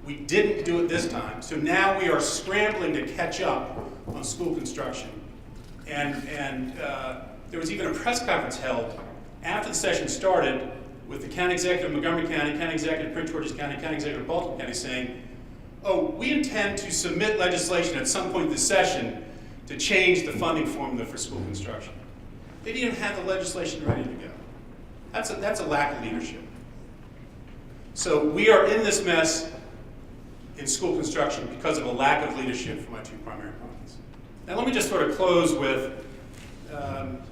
We didn't do it this time. So now we are scrambling to catch up on school construction. And there was even a press conference held after the session started with the county executive of Montgomery County, county executive of Prince George's County, county executive of Baltimore County saying, oh, we intend to submit legislation at some point this session to change the funding formula for school construction. They didn't even have the legislation ready to go. That's a lack of leadership. So we are in this mess in school construction because of a lack of leadership from my two primary opponents. Now let me just sort of close with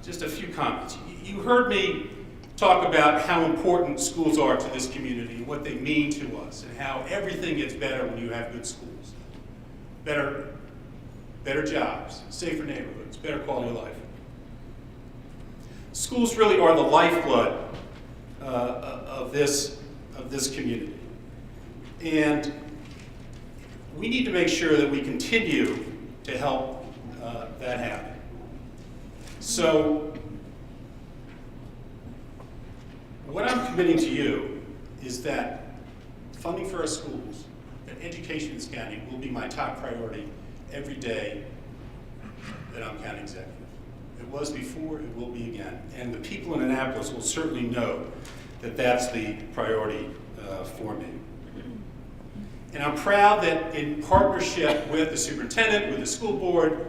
just a few comments. You heard me talk about how important schools are to this community and what they mean to us and how everything gets better when you have good schools. Better jobs, safer neighborhoods, better quality of life. Schools really are the lifeblood of this community. And we need to make sure that we continue to help that happen. So what I'm committing to you is that funding for our schools and education in this county will be my top priority every day that I'm county executive. It was before, it will be again. And the people in Annapolis will certainly know that that's the priority for me. And I'm proud that in partnership with the superintendent, with the school board,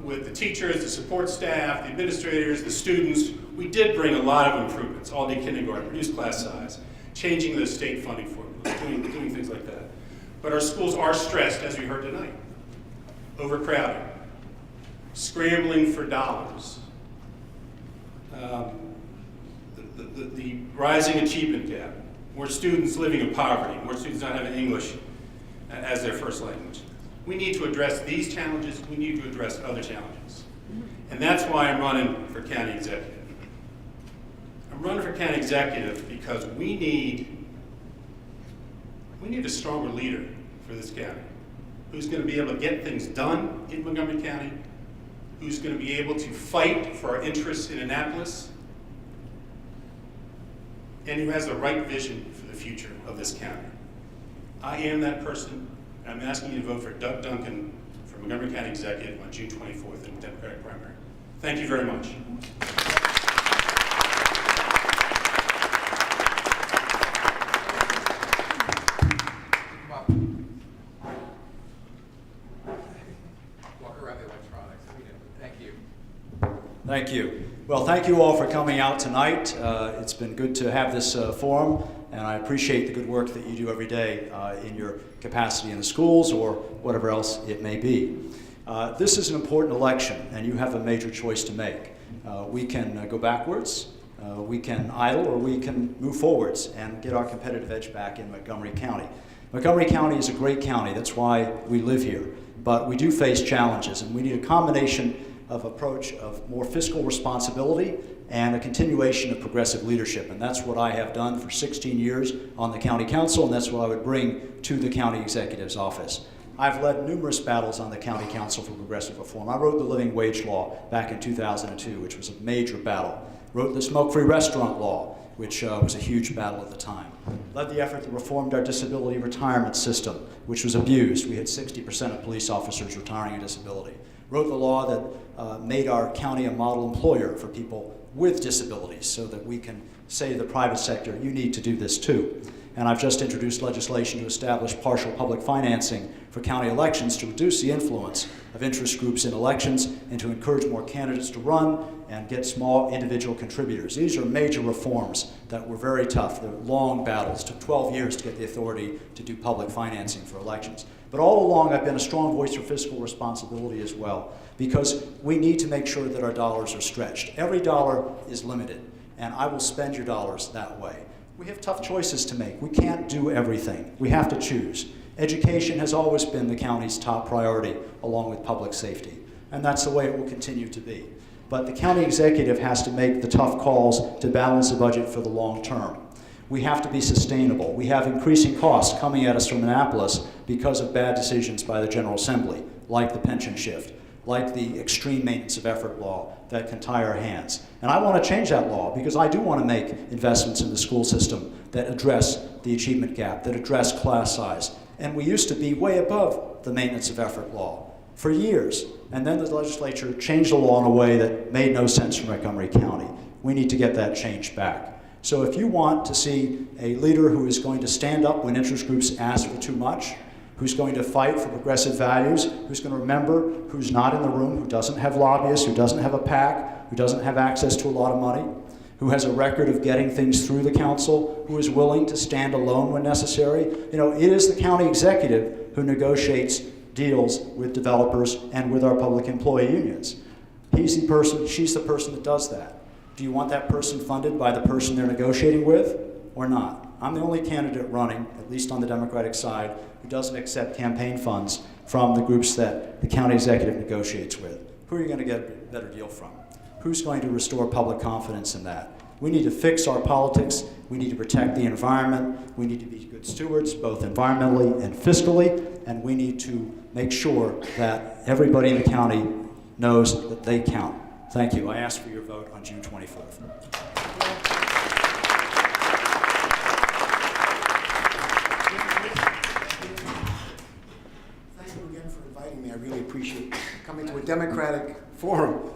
with the teachers, the support staff, the administrators, the students, we did bring a lot of improvements. All-day kindergarten, reduced class size, changing the state funding formulas, doing things like that. But our schools are stressed, as we heard tonight. Overcrowding, scrambling for dollars, the rising achievement gap, more students living in poverty, more students not having English as their first language. We need to address these challenges. We need to address other challenges. And that's why I'm running for county executive. I'm running for county executive because we need a stronger leader for this county who's going to be able to get things done in Montgomery County, who's going to be able to fight for our interests in Annapolis, and who has the right vision for the future of this county. I am that person, and I'm asking you to vote for Doug Duncan for Montgomery County Executive on June 24th in the Democratic primary. Thank you very much. Walk around the electronics. Thank you. Thank you. Well, thank you all for coming out tonight. It's been good to have this forum, and I appreciate the good work that you do every day in your capacity in the schools or whatever else it may be. This is an important election, and you have a major choice to make. We can go backwards, we can idle, or we can move forwards and get our competitive edge back in Montgomery County. Montgomery County is a great county. That's why we live here. But we do face challenges, and we need a combination of approach of more fiscal responsibility and a continuation of progressive leadership. And that's what I have done for 16 years on the county council, and that's what I would bring to the county executive's office. I've led numerous battles on the county council for progressive reform. I wrote the living wage law back in 2002, which was a major battle. Wrote the smoke-free restaurant law, which was a huge battle at the time. Led the effort that reformed our disability retirement system, which was abused. We had 60% of police officers retiring on disability. Wrote the law that made our county a model employer for people with disabilities so that we can say to the private sector, you need to do this too. and I've just introduced legislation to establish partial public financing for county elections to reduce the influence of interest groups in elections and to encourage more candidates to run and get small individual contributors. These are major reforms that were very tough. They're long battles. It took 12 years to get the authority to do public financing for elections. But all along, I've been a strong voice for fiscal responsibility as well, because we need to make sure that our dollars are stretched. Every dollar is limited, and I will spend your dollars that way. We have tough choices to make. We can't do everything. We have to choose. Education has always been the county's top priority, along with public safety, and that's the way it will continue to be. But the county executive has to make the tough calls to balance the budget for the long term. We have to be sustainable. We have increasing costs coming at us from Annapolis because of bad decisions by the General Assembly, like the pension shift, like the extreme maintenance of effort law that can tie our hands. And I want to change that law because I do want to make investments in the school system that address the achievement gap, that address class size. And we used to be way above the maintenance of effort law for years. And then the legislature changed the law in a way that made no sense for Montgomery County. We need to get that changed back. So if you want to see a leader who is going to stand up when interest groups ask for too much, who's going to fight for progressive values, who's going to remember who's not in the room, who doesn't have lobbyists, who doesn't have a PAC, who doesn't have access to a lot of money, who has a record of getting things through the council, who is willing to stand alone when necessary. You know, it is the county executive who negotiates deals with developers and with our public employee unions. He's the person, she's the person that does that. Do you want that person funded by the person they're negotiating with or not? I'm the only candidate running, at least on the Democratic side, who doesn't accept campaign funds from the groups that the county executive negotiates with. Who are you going to get a better deal from? Who's going to restore public confidence in that? We need to fix our politics. We need to protect the environment. We need to be good stewards, both environmentally and fiscally, and we need to make sure that everybody in the county knows that they count. Thank you. I ask for your vote on June 24th. Thank you again for inviting me. I really appreciate coming to a Democratic forum.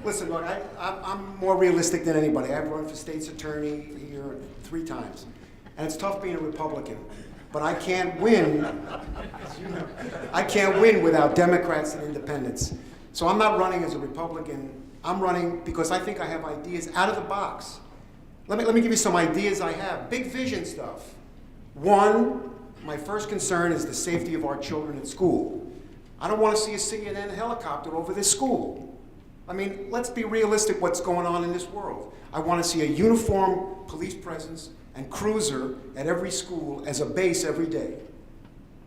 Listen, look, I'm more realistic than anybody. I've run for state's attorney here 3 times. And it's tough being a Republican. But I can't win. I can't win without Democrats and independents. So I'm not running as a Republican. I'm running because I think I have ideas out of the box. Let me give you some ideas I have. Big vision stuff. One, my first concern is the safety of our children at school. I don't want to see a CNN helicopter over this school. I mean, let's be realistic what's going on in this world. I want to see a uniform police presence and cruiser at every school as a base every day.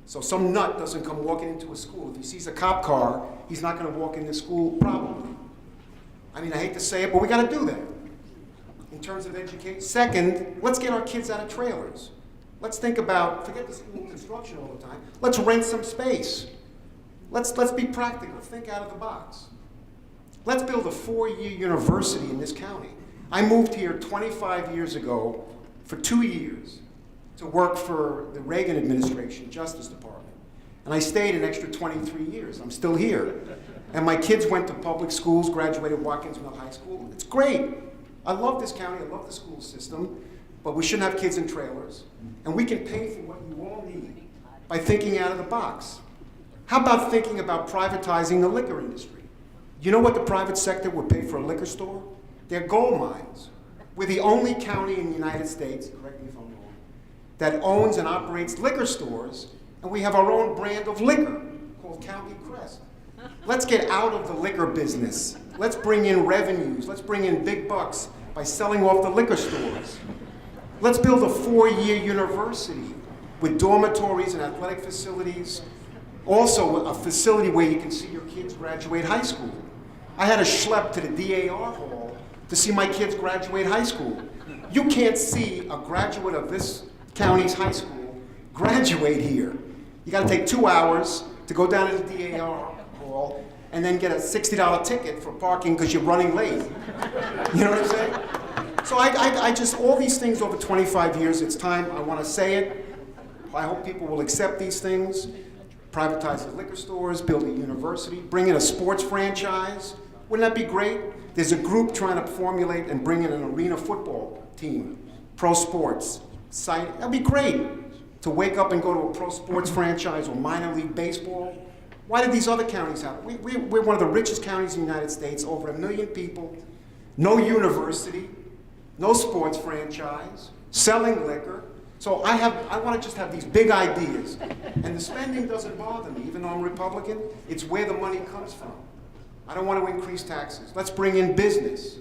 So some nut doesn't come walking into a school. If he sees a cop car, he's not going to walk into school, probably. I mean, I hate to say it, but we got to do that in terms of education. Second, let's get our kids out of trailers. Let's think about, forget the school construction all the time. Let's rent some space. Let's be practical. Think out of the box. Let's build a 4-year university in this county. I moved here 25 years ago for 2 years to work for the Reagan administration, Justice Department. And I stayed an extra 23 years. I'm still here. And my kids went to public schools, graduated Watkins Mill High School. It's great. I love this county, I love the school system, but we shouldn't have kids in trailers. And we can pay for what you all need by thinking out of the box. How about thinking about privatizing the liquor industry? You know what the private sector would pay for a liquor store? They're gold mines. We're the only county in the United States, correct me if I'm wrong, that owns and operates liquor stores, and we have our own brand of liquor called County Crest. Let's get out of the liquor business. Let's bring in revenues. Let's bring in big bucks by selling off the liquor stores. Let's build a 4-year university with dormitories and athletic facilities. Also, a facility where you can see your kids graduate high school. I had to schlep to the DAR hall to see my kids graduate high school. You can't see a graduate of this county's high school graduate here. You got to take 2 hours to go down to the DAR hall and then get a $60 ticket for parking because you're running late. You know what I'm saying? So I just, all these things over 25 years, it's time, I want to say it. I hope people will accept these things. Privatize the liquor stores, build a university, bring in a sports franchise. Wouldn't that be great? There's a group trying to formulate and bring in an arena football team, pro sports. site. That'd be great to wake up and go to a pro sports franchise or minor league baseball. Why did these other counties have it? We're one of the richest counties in the United States, over 1 million people, no university, no sports franchise, selling liquor. So I want to just have these big ideas. And the spending doesn't bother me, even though I'm Republican. It's where the money comes from. I don't want to increase taxes. Let's bring in business.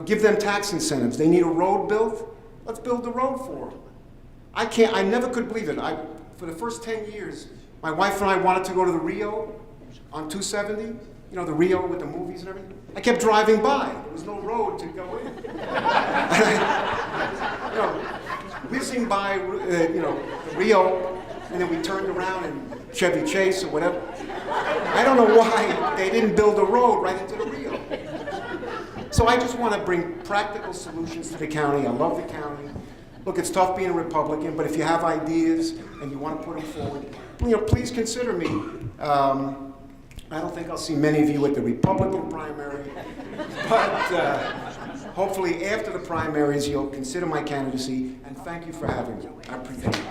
Give them tax incentives. They need a road built. Let's build the road for them. I never could believe it. For the first 10 years, my wife and I wanted to go to the Rio on 270, the Rio with the movies and everything. I kept driving by. There was no road to go in. Whizzing by, the Rio, and then we turned around in Chevy Chase or whatever. I don't know why they didn't build a road right into the Rio. So I just want to bring practical solutions to the county. I love the county. Look, it's tough being a Republican, but if you have ideas and you want to put them forward, please consider me. I don't think I'll see many of you at the Republican primary, but hopefully after the primaries you'll consider my candidacy, and thank you for having me. I appreciate it.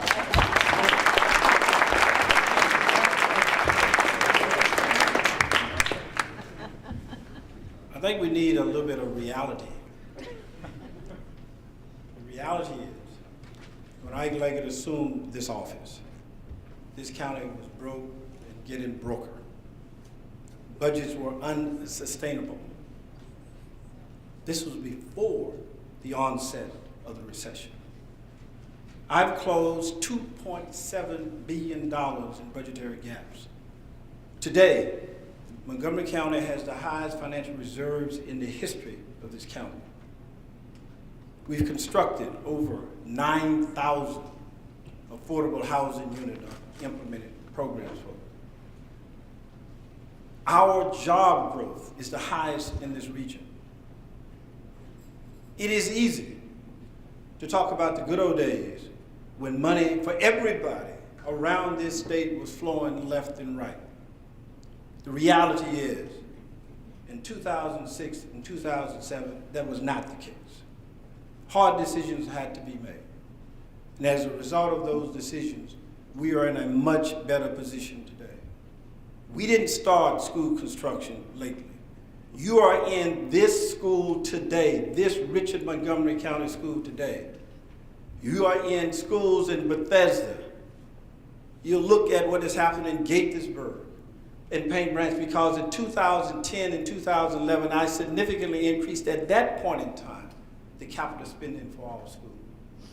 I think we need a little bit of reality. The reality is, when Ike Leggett assumed this office, this county was broke and getting broker. Budgets were unsustainable. This was before the onset of the recession. I've closed $2.7 billion in budgetary gaps. Today, Montgomery County has the highest financial reserves in the history of this county. We've constructed over 9,000 affordable housing units or implemented programs for. Our job growth is the highest in this region. It is easy to talk about the good old days when money for everybody around this state was flowing left and right. The reality is, in 2006 and 2007, that was not the case. Hard decisions had to be made. And as a result of those decisions, we are in a much better position today. We didn't start school construction lately. You are in this school today, this Richard Montgomery County school today. You are in schools in Bethesda. You look at what has happened in Gaithersburg and Paint Branch, because in 2010 and 2011, I significantly increased at that point in time the capital spending for our schools.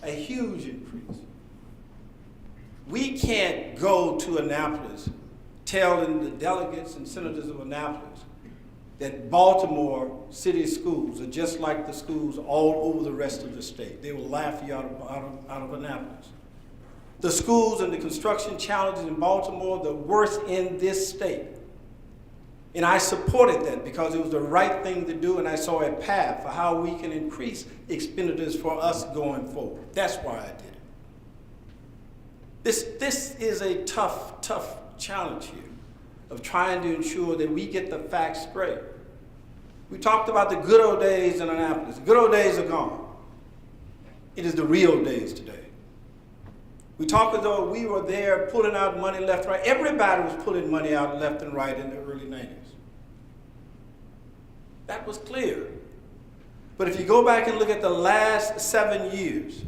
A huge increase. We can't go to Annapolis telling the delegates and senators of Annapolis that Baltimore city schools are just like the schools all over the rest of the state. They will laugh you out of Annapolis. The schools and the construction challenges in Baltimore, the worst in this state. And I supported that because it was the right thing to do, and I saw a path for how we can increase expenditures for us going forward. That's why I did it. This is a tough challenge here of trying to ensure that we get the facts straight. We talked about the good old days in Annapolis. The good old days are gone. It is the real days today. We talk as though we were there pulling out money left and right. Everybody was pulling money out left and right in the early 90s. That was clear. But if you go back and look at the last 7 years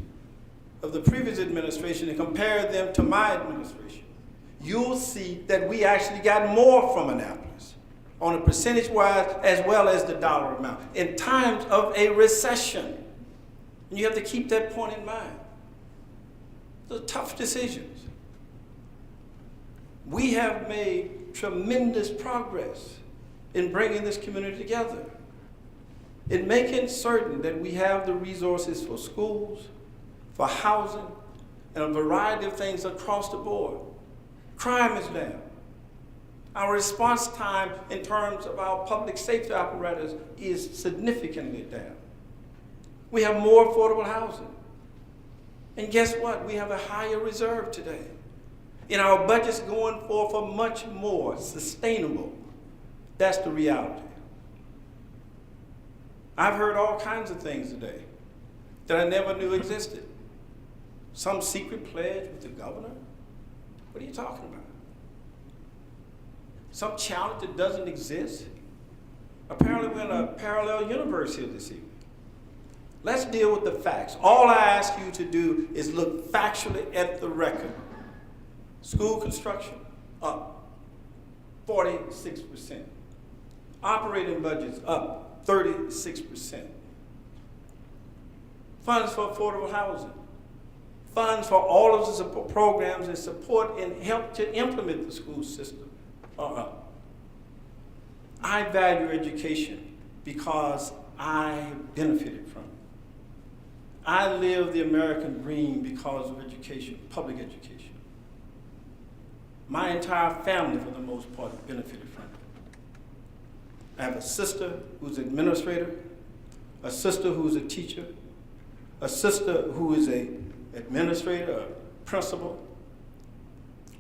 of the previous administration and compare them to my administration, you'll see that we actually got more from Annapolis on a percentage-wise as well as the dollar amount in times of a recession. And you have to keep that point in mind. Those are tough decisions. We have made tremendous progress in bringing this community together, in making certain that we have the resources for schools, for housing, and a variety of things across the board. Crime is down. Our response time in terms of our public safety apparatus is significantly down. We have more affordable housing. And guess what? We have a higher reserve today. And our budget's going for much more sustainable. That's the reality. I've heard all kinds of things today that I never knew existed. Some secret pledge with the governor? What are you talking about? Some challenge that doesn't exist? Apparently we're in a parallel universe here this evening. Let's deal with the facts. All I ask you to do is look factually at the record. School construction, up 46%. Operating budgets, up 36%. Funds for affordable housing. Funds for all of the support programs that support and help to implement the school system are up. I value education because I benefited from it. I live the American dream because of education, public education. My entire family, for the most part, benefited from it. I have a sister who's an administrator, a sister who's a teacher, a sister who is an administrator, a principal,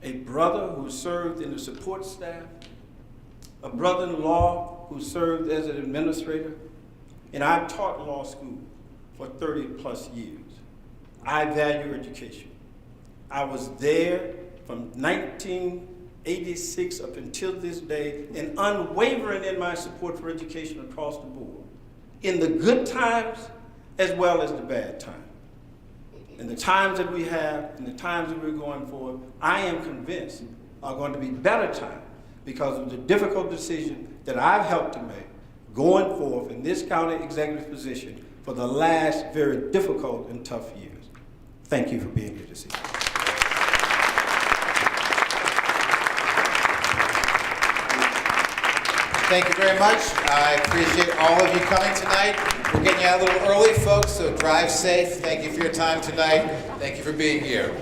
a brother who served in the support staff, a brother-in-law who served as an administrator, and I taught law school for 30 plus years. I value education. I was there from 1986 up until this day and unwavering in my support for education across the board, in the good times as well as the bad times. In the times that we have, and the times that we're going forward, I am convinced are going to be better times because of the difficult decision that I've helped to make going forth in this county executive position for the last very difficult and tough years. Thank you for being here this evening. Thank you very much. I appreciate all of you coming tonight. We're getting you out a little early, folks, so drive safe. Thank you for your time tonight. Thank you for being here.